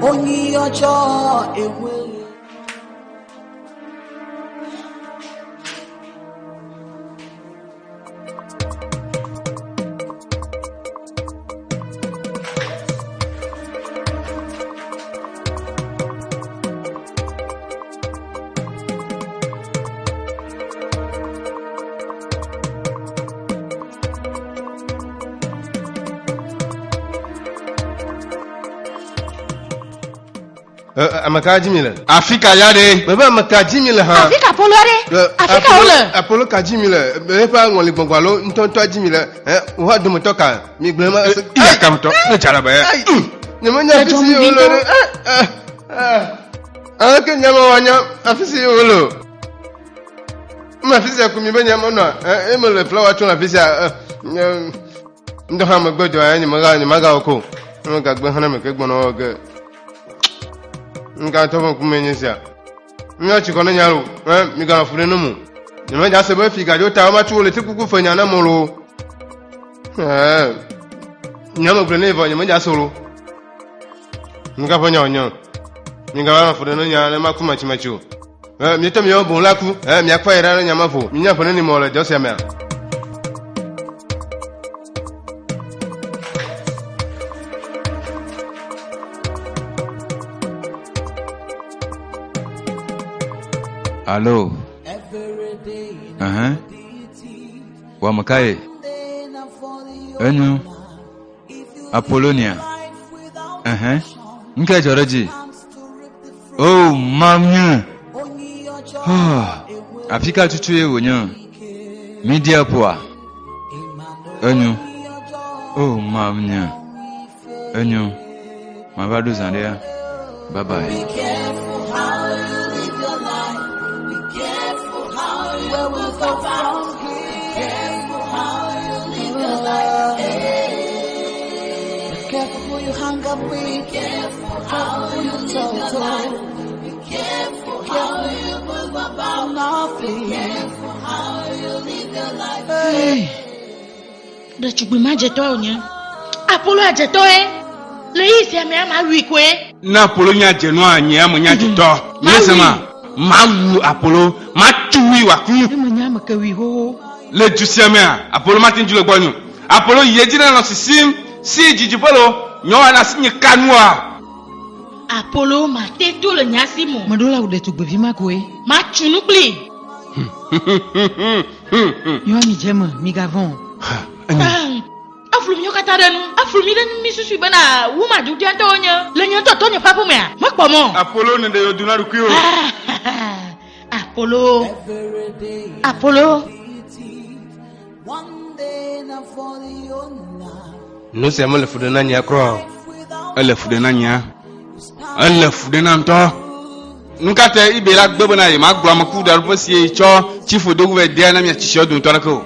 Only your joy it will. Amaka Jimile. Afrika yade. Baba Amaka Jimile ha. Afrika Apollo ade. Afrika ole. Apollo ka Jimile. Be pa ngoli gbongwalo ntonto Jimile. Wo do motoka. Mi gbema. Iya ka moto. Ne chala ba. Nyamanya fisi olo. Ke nyama wanya afisi olo. Ma fisi akumi be nyama no. Emele flower tun afisi ndo ha magbodo ayi ni maga oko. Nga gbe hana me ke gbono oge. Nga to ko menyisia nya chikono nyaru mi ga fure no mu ni ma ja se ba fi ga jo ta ma tu le ti kuku fanya na mu ro nya mo grene va nya ma ja soro nga fanya onyo mi ga ma fure no nya na ma ku ma chimachu mi to mi o bon la ku mi akwa ira nya ma fo mi nya fone ni mo le jo se me Allo. Wa makaye. Enu. Apollonia. Nke joroji. Oh, mamnya. Afrika tutu e wonyo. Media poa. Enu. Oh, mamnya. Enu. Mabado zandea. Bye bye. Where we go from here. Careful how you live your life. Be careful who you hang up with. Careful how you live your life. Be careful how you move about nothing. Be careful how you live your life. Hey. Da chugbe ma jeto onya. Apollo ajeto le isi ame ama wikwe. Na Apollo nya jeno anyi amunya jeto. Yesema. Mawu Apollo ma tuwi waku Emanya makawi ho le jusiamea Apollo matin jule gbonu Apollo yejina no sisim si jijipolo nyo na sinye kanua Apollo ma teto le nyasimo Madola ude tu gbevi makwe ma chunukli Yo mi jema mi gavon Aflumi yo katadenu aflumi den mi susu bana wuma ju dianto onya le nyanto tonyo papu me makpomo Apollo ne de yoduna rukuyo Apollo Apollo One day na for the owner. no se amole fure na nya kro ele fude na nya ele fude na nto nkate ibe la gbebo na ye ma gbo amaku da rupo si e cho chifu dogu ve de na mi chicho dun to rako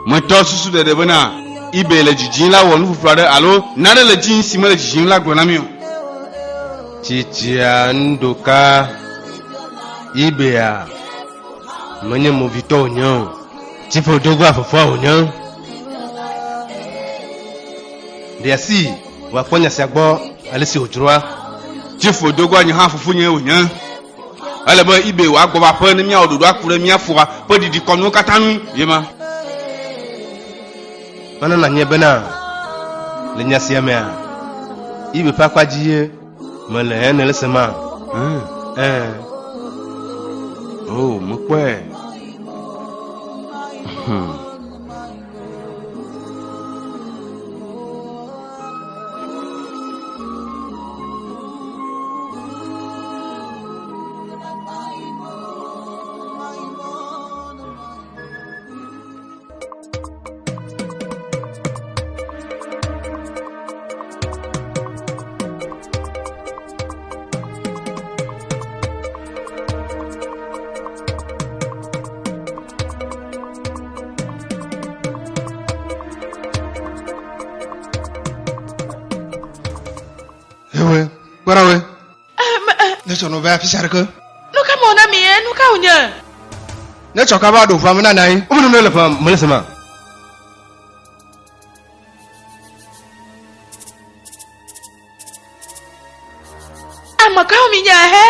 mo to susu de bana ibe le jijin la wonu fufure alo na le jin si mo le jijin la gbo na mi o chichia ndoka ibea mwenye movito onyo chifu dogo afofo onyo ndiasi wakonya siagbo alisi ojurwa chifu dogo anyi ha fufu nye onya ale bo ibe wa gbo ba pe ni mi ododo akure mi afura pe didi konu katanu yema mana na nyebena le nyasiamea ibe pakwajiye mele ene lesema oh mo pe ewe kwarawe necho no ba fisarko nuka mona mi nuka unya necho ka ba do fam na nai umu no le fam mulesema makao minya he.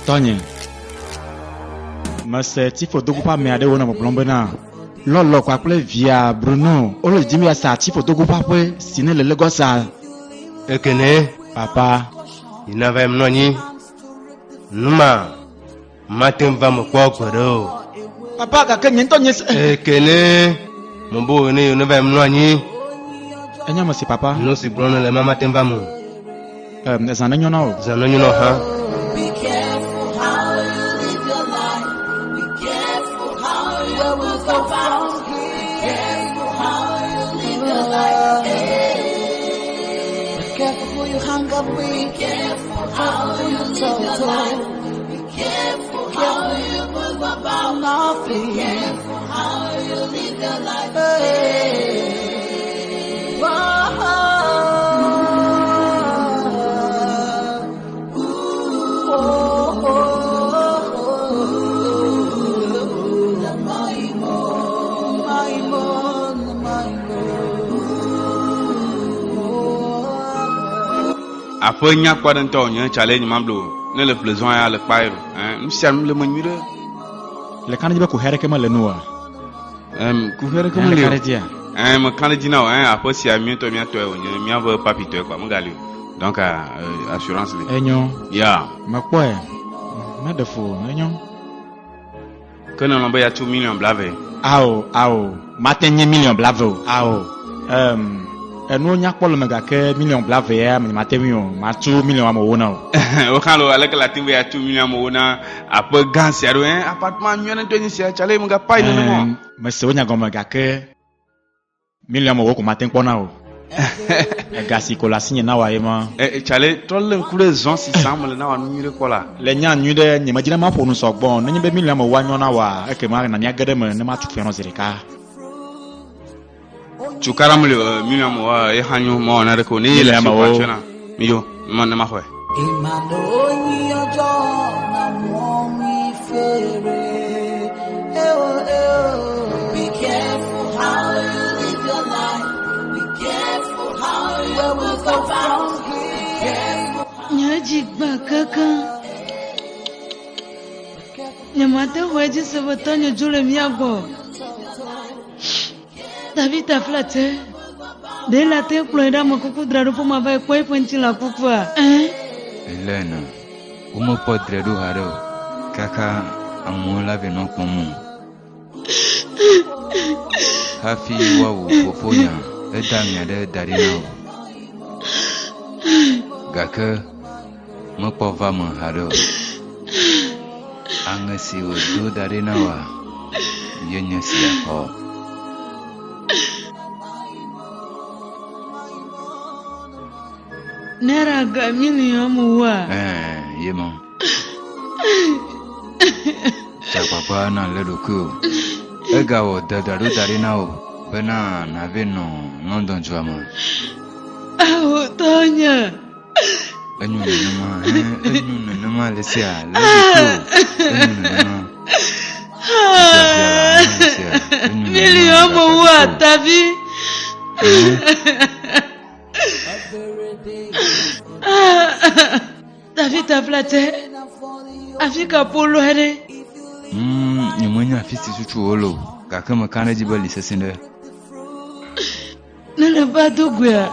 Tony, mais il faut donc pas m'aider au nom de Blombena. Lolo quoi appelé via Bruno. On le dit mais ça il faut donc pas ouais sinon le Lagos ça. Ekene, Papa, il n'avait mnoni. Numa, matin va me quoi koro. papa ka kenyen Tony. Ekene, mon beau né, il n'avait mnoni. Enya monsieur papa. Nous si blonde le matin va me. Ça n'a rien à Zanon you know hein. Be careful how you live your life. Be careful how you will go from here. Be careful how you live your life. Be careful who you hang up with. Be careful how you live your life. Be careful how you move about nothing. Be careful how you live your life. Après nya kwa dan to nya challenge mamblo ne le plezon ya le pair nous sommes le menu Le canadi ba ko here ke ma le noa. ku fere ko Le le canadi. me canadi na après si a miento on mia veut pas pito quoi mon gars donc assurance li Enyo, ya ma quoi? Ma de fou, enyo. que non ba ya 2 million blave Ao, matenye million blavo. Ao. Enu nya kpolo mega ke million blavo ya, ma te million, ma 2 million am wona. o kan lo ala la tin ya 2 million mo na après gansi aro appartement mi on toni si challenge mon gars pas non mo Ma se wonya go mega ke million mo ko maten kpona o. Gasi ko la sinye na wa ema. challenge tol kule zon 600 mo na wa nu ko la Le nya nyu de nyema jina ma fo nu so gbon, nenye be million mo wa nyo na wa, e ke ma na nya gede me ne ma tu feno zirika. chukara mo million mo e hanyu mo na ko ni le ma wo mi yo man na ma ho Imanoni ojo na mwongi fere. Be careful how you live your life. Be careful how you will go from here. Nyaji bakaka. Nyamate weji sabatanyo jule miago. David a flatté. Dès la terre ploida mon coucou drado pour m'avoir quoi pointi la coupa. Elena, umo podre do haro. Kaka amola veno komu. Hafi wawu poponya edamya de darina. Gaka mo pova mo haro. Angasi wo do darina wa. Yenya siya ho. Nera ga million muwa. Yemo. Chakwa na ledoku. Ega wo dadaru darina o. Bena na veno London juama. Awo Tonya. Enyu nama lesia. Ledoku. Million muwa tabi. David a flatté. Afika polo hede. Nyumanya afisi chuchu olo. Kaka makana jibali sesinde. Nana badugwa.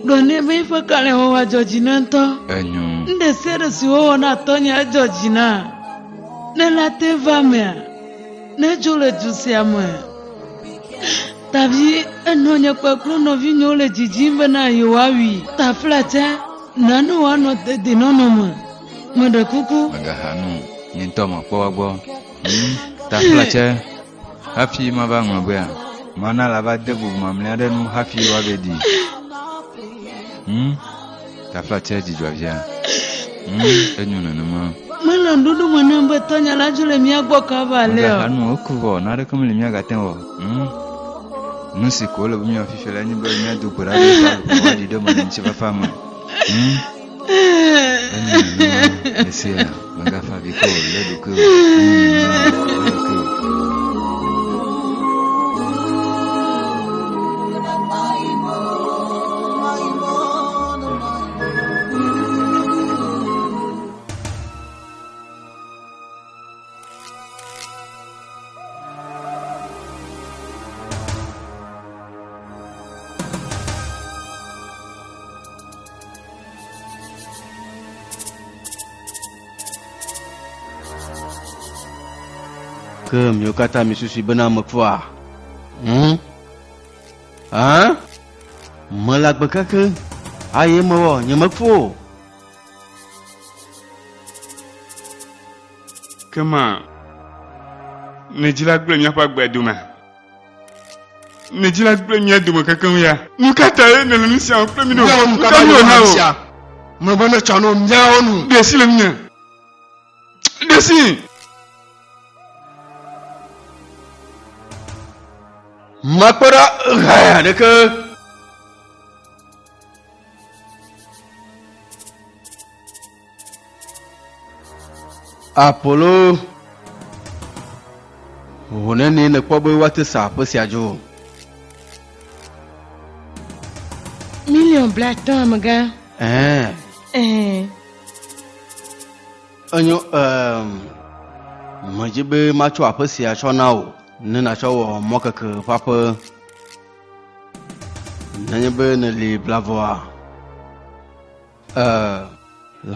Done me fa kale ho wa Georgina nto. Enyu. Nde sere si ho na Tonya Georgina. Ne la te va me. Ne jole jusi amwe. Ta vie, non, n'y a pas que l'on vit, nous les djidjim, bena, yoawi. Ta flata, nano, ano, de non, non, Mada coucou. Magahanu, Nintoma, Poabo. Ta flache, happy Mabanga, Mana lava debu, Mamladen, happy Wabedi. Ta flache, dit Joavia. Malandudu mwanambe tonya la jule miagbo kavaleo. Magahanu, Okuvo, nada comme les miagatembo. Nous c'est quoi le mieux affiché la nuit, bien de pour aller voir les deux modèles de femme. C'est là, ma gaffe avec le cœur. Que mieux kata misusi bena mekwa. Hein? Malak bekake. Aye mawa nyamekfo. Comment? Ne dis la gloire n'y a pas de demain. Ne dis la gloire n'y a de quelqu'un ya. Nous kataye ne nous si en premier nous. Nous kataye. Nous bonne chano mia onu. Desi le mien. Desi. Mapara raya de que Apollo Wonene ne kwabo wate sa posi ajo Million blaton maga. Anyo majibe macho aposi acho nao Nina cho moka ke papa Nanyebe ne li blavoa La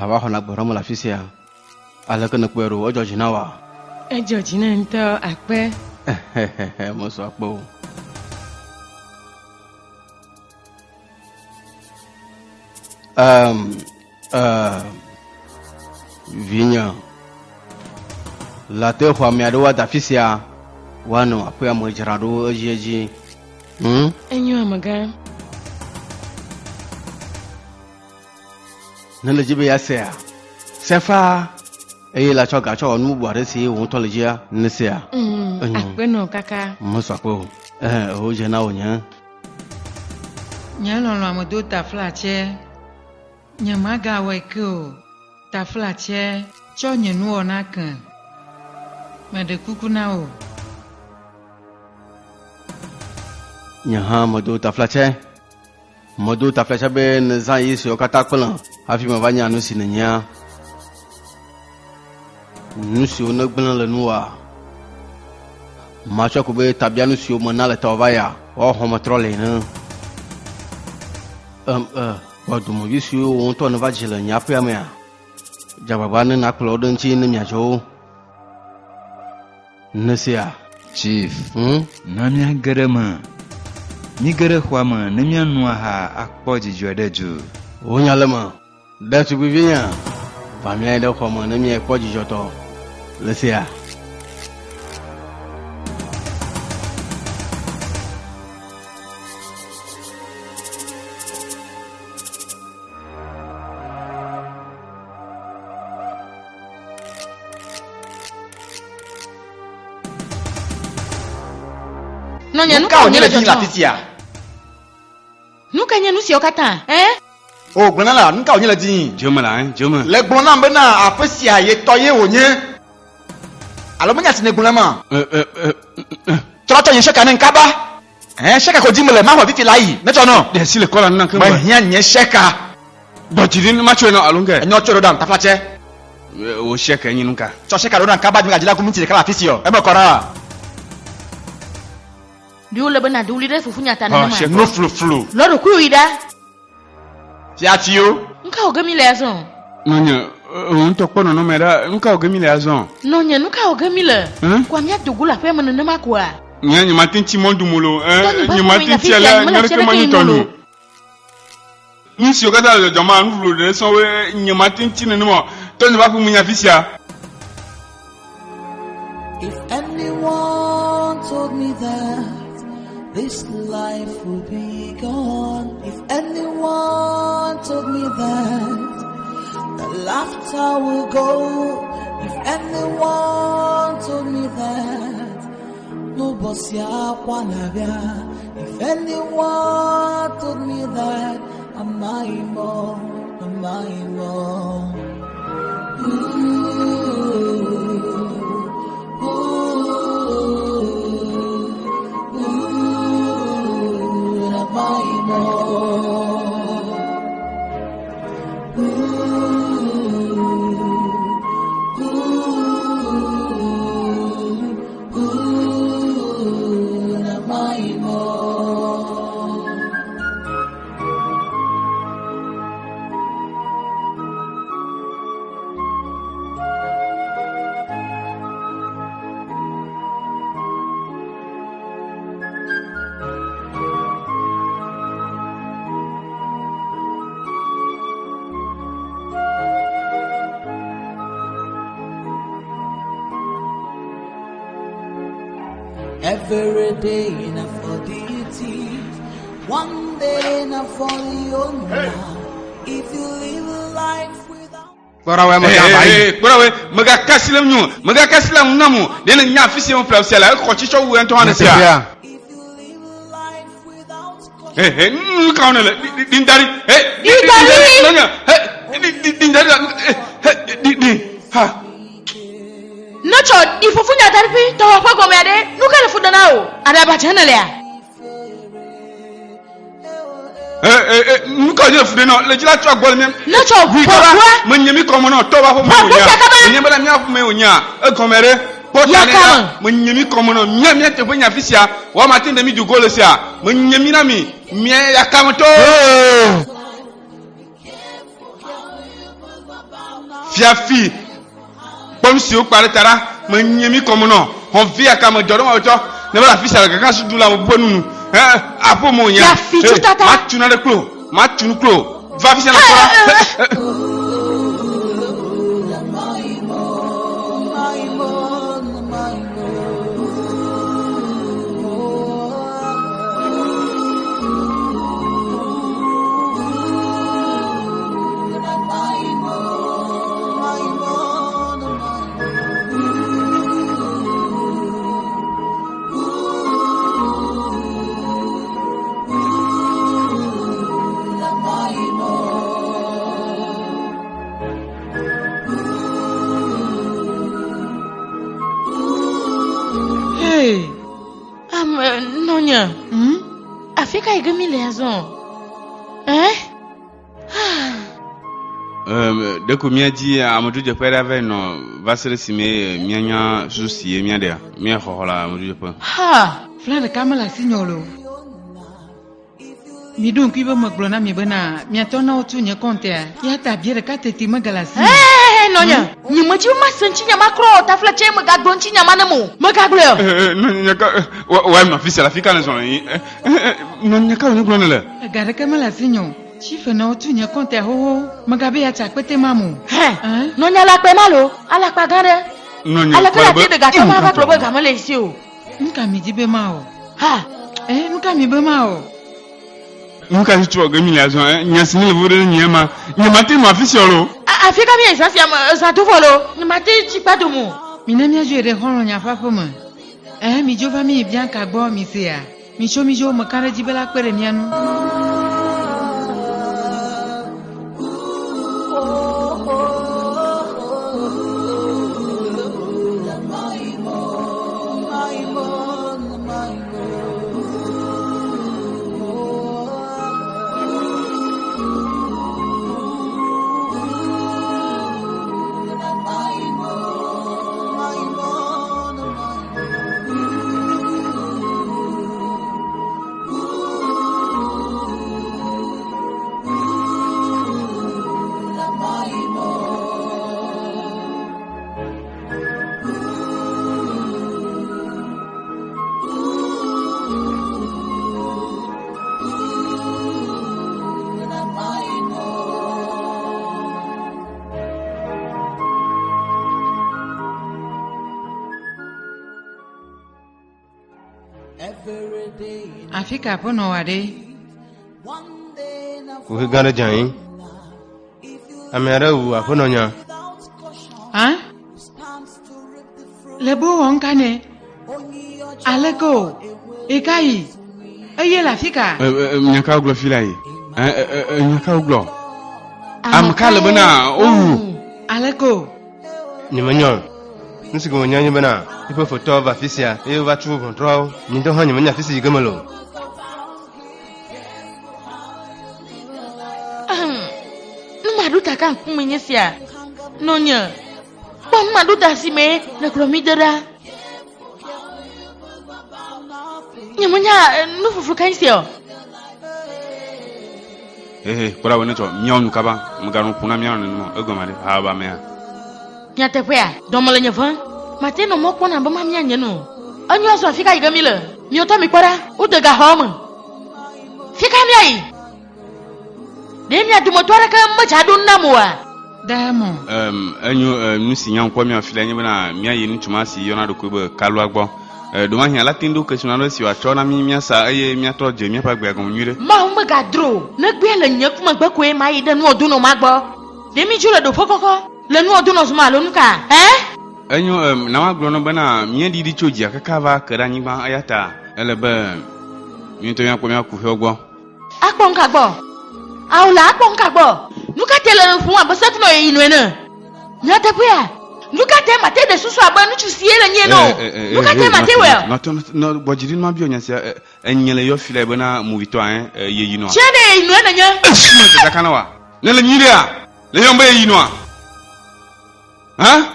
wa hona boramo la fisia Ala ke ne kwero o Georgina wa Georgina nto akpe Mo so akpo Vinya La te hwa mi adowa da fisia Wano apo ya mojirado ojeji. Enyo amaga. Nana jibe ya sea. Sefa. La choga cho nu bware si won tolejia nsia. Akpe no kaka. Mosako. Oje na onya. Nya lolo amodo ta flache. Nya maga weko. Ta flache. Cho nye nu ona kan. Made kuku na o. Nyaha modo ta flache be ne zan yi so kata kplan afi ma vanya no sinenya nusi ono gblan le nuwa ma cho ko be tabia nusi o mona le tawaya o homo trole ne bodu mo visi o won to no va jile nya pa me a jababa ne na klo don chi ne mia jo nesia Chief, namia garama Ni gere khwama nemia noa ha akpoji jodeju. Onyalema. Da tu bivinya. Famia da khwama nemia akpoji joto. Lesia. Nonya nuka onyele la tisia. Nuka nya nusi okata, Oh, gbenala nuka onyele din. Joma la, joma. Le gbona mbe na afesia ye toye onye. Alo menya sine gbonama. Troto yin sheka ne nkaba. Sheka ko dimele ma ho vifi layi. Neto no. De si le kola nna kan Ma ba. hia nye sheka. Dotiri ni macho na alunga. Enyo choro dam taflache. O sheka yin nka. Cho sheka ro na nkaba dimi ajila kumiti le kala afisio. Ebe kora. Diule bena diulire fufunya tanana ma. No flu. Loro kuida. Ti atio. Nka ogami le azon. Nonya, on to kono no mera, nka ogemi le azon. Nonya nuka ogami le. Kwa mia dugula pe manana makwa. Nya matin ti mondu molo. Tony, Nya matin ti ala nya ke mani tonu. Nsi okata le jama nfulu de so we nya matin ti ne mo. Tony ba fu munya fisia. If anyone told me that this life would be gone, if anyone told me that the laughter will go, if anyone told me that no bosia kwanabia, if anyone told me that I'm more. Every day in a for deity, one day in a for the owner. If you live life without Bora we maga kasilam nyu, maga kasilam namu. Dene nya fisi on flausia la ko chi cho wu en to hanesia. if you live life without Kaunele dindari. Nanya. Dindari. Ha. Nacho, il faut fouiller à tarpi, t'as pas comme aider, nous qu'elle fout dans l'eau. Ada bachana là. Nous quand je fais non, le gila tu as bolé même. Nacho, pourquoi? Me nyemi comme non, toi va pour moi. Me nyemi la mia pour me onya. Comme elle. Portale. Me nyemi comme non, mia te bonya fisia. Wa matin demi du gol sia. Me nyemi na mi. Mia ya kamoto. Fiafi. Comme si on parlait tara, me nyemi comme non. On vit à Cameroun, on va ne va la fille à la grâce de la bonne. À pour mon ya. Tu n'as le clos. Tu nous clos. Va viser la Nonya. Afrika est gagné les raisons. Hein? De combien dit Amadou de Père avec non va se laisser mianya souci mia de mia hola Amadou de Père. Ha, fleur kamala signolo. Mi donc iba maglona mi bana, mi atona otu nye konte ya tabia ka teti magalasi. Nonya, ni maji ma sanchi nya makro ta flache ma ga donchi nya manamo. Ma ga glo. Nonya ka wa ma fils la fika na son nonya ka ne glona le. Gare kamala signo. Chife na otu nye konte ho magabe ya chakpete mamu. Nonya la pe malo, ala pa gare. Nonya ala ka te de ga ta ma va probo ga male isi o. Nka mi dibe mao. Ha. Nka mi be mao. Nka tu as gagné la zone, nyasini le vore nyama. Nyamati ma fils yolo. Afrika mi ça ça tout volo. Nyamati ti pas de mo. Minamia jere hono nya fa foma. Mi jova mi bien ka bo mi sia. Mi jo makara jibela kwere nianu. Afika pono wade. Uhi gana jai. Amera u apono nya. Hein? Lebo wonkane. Aleko. Ekai. Eye la fika. Nyaka uglo filai. Nyaka uglo. Amkala bana Aleko. Nyimanyo. Nsigo nyanyi bana. Ipo foto va fisia. E va tru control. Nyindo ha nyimanya fisi gamalo. Maduta kan kumenyesia. Nonya. Bang maduta si me na kromidera. Nyamanya no fufu kan sio. Kora wene to nyon kaba mganu puna miano no egomare ha ba me. Nyate pea, domole nyevan. Mate no moko na bama mianye no. Anyu aso fika igamile. Mioto mi kwara, udega homa. Fika miai. Demia dumotwara ka machadu namwa. Damo. Anyu nusi nyan kwa mi afile nyi bana mia yini tuma si yona do ko kalu agbo. Doma hia latin ke sunano si wa chona mi mia sa aye mia to je mia pa gbe agun nyure. Ma umba gadro, na gbe le nyak ma gbe ko e ma ide nu odun no magbo. Demi jule do fokoko. Le nu odun no suma lo nuka. Anyu na wa gro no bana mia di choji akaka va kara nyi ba ayata. Elebe mi to yan ko mi akufe ogbo. Akpon ka gbo. Aula akpon ka gbo. Nuka tele fun abasat no yin we na. Nyate puya. Nuka te mate de susu aba nu chusie le nye no. Nuka te mate we. No bojiri no bi onyasia enyele yo file bana movie to ye yino. Chede yin we na nya. Te kana wa. Ne le nyire a. Le yomba ye yino a. Hein?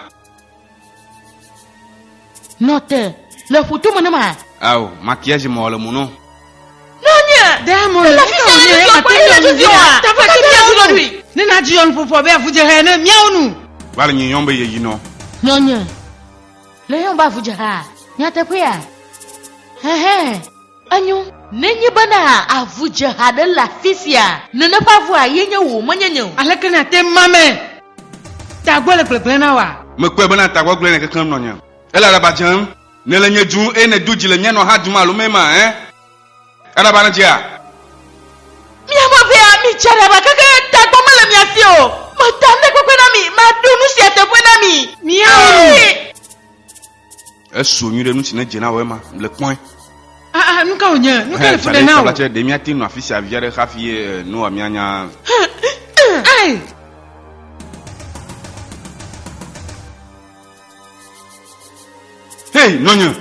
Note. Le futu mo na ma. Aw, maquillage mo le muno. Nonya. Damo. La fille de la police. Ta fa ki bien aujourd'hui. Ni na jion fofo be afuje he na miaunu. Bala nyi yomba ye yino. Nonya. Le yomba fuja ha. Nyate puya. Anyu, nenye bana avuja ha de la fisia. Nene pa vo ayenye wo manyenye. Aleke na te mame. Ta gbole pleple na wa. Me kwe bana ta gwagble ne kekan nonya. Ela la bajan. Ne le nyeju e ne duji le nyano ha duma lo mema Era bana jia. Mi amo vea mi chara ba kaka ta goma le mi asio. Ma tande ko na mi, ma dunu si ate na mi. Mi awu. Eso nyure nu sine jena wema le point. Nuka onya, nuka le fude na. La che de mi ati no afisi aviare khafie no amianya. Ai. Hey, Nonya.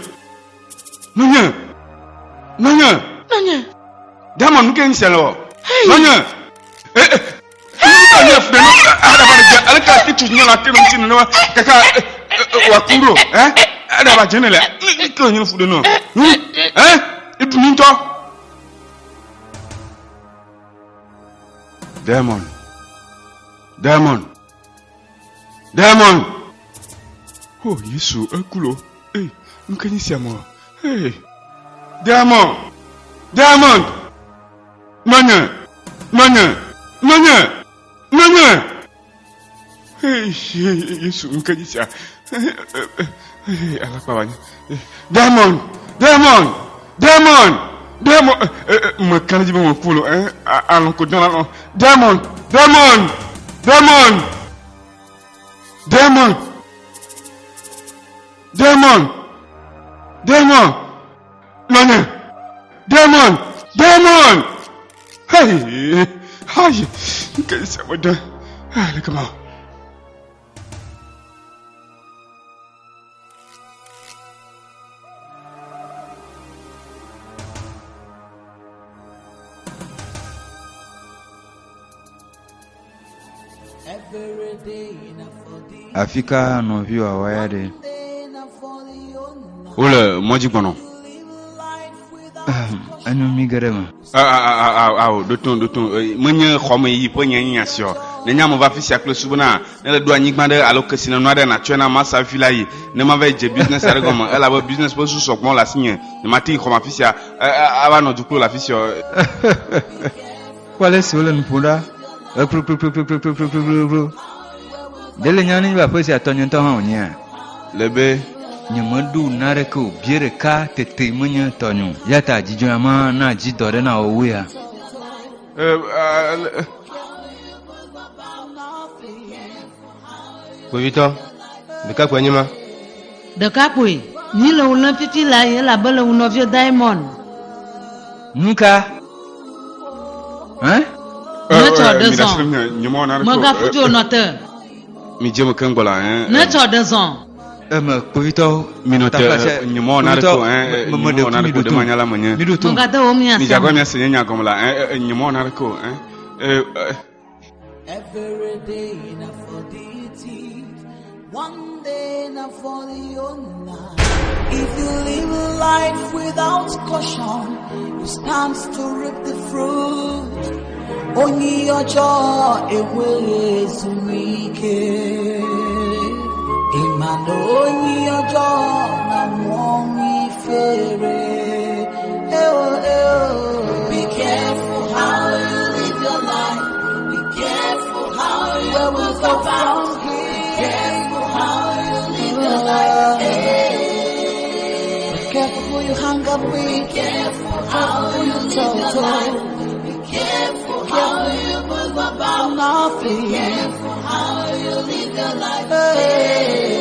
Dama nuke nselo. Nonya. Nonya feno. Ada bana alaka titu nyala tero ntino no kaka wakuro, Ada ba jenele. Ko nyino fude no. Itu minto. Diamond. Oh, Yesu, akulo. Hey, nkani siamo. Hey. Diamond. Nonya. Hey, Yesu, nkani sia. Hey, ala pawanya. Diamond. Makana jibe mo kulo, alon ko dona no. Diamond. Nonya. Diamond. Hey. Nkani sia wada. Look come on. Afika no view aware. Ole moji gbono. Anu mi garema. Doton. Menye khome yi po nyanya sio. Ne nyamo va fisi akle subuna. Ne le do anyigba de alokesi na noade na twena masa fila yi. Ne ma va je business aregoma. Elle a business po su sokmo la signe. Ne mati khoma fisi ava no duklo la fisi. Qual est le mpunda? Dele nyani ba fosi atonyo nto ha onya. Lebe nyemedu nareko biere ka tete menye tonyo yata jijama na jidore na owea Bovito, de ka kwa nyima. Deka pwe, ni le ulan fifi la ye la bele unovio Diamond. Nuka hein Ne to 2 ans. Manga futu onote. Mi jemo kengola hein. Ne to 2 ans. me povito Minote nyimo na ko hein. Nyimo na ko de manyala manye. midutu Manga da omi Mi jago asa. mi asenya nya komla hein. Nyimo na ko hein. Every day na for the teeth, one day na for the owner. If you live life without caution, you stand to reap the fruit. Only your joy is weak. Imano only your joy na mwami fere. Be careful how you live your life. Be careful how you move about. Be careful how you live your life. Be careful who you hang up with. Be careful how you live your life. Be careful how you move about. Be careful how you live your life.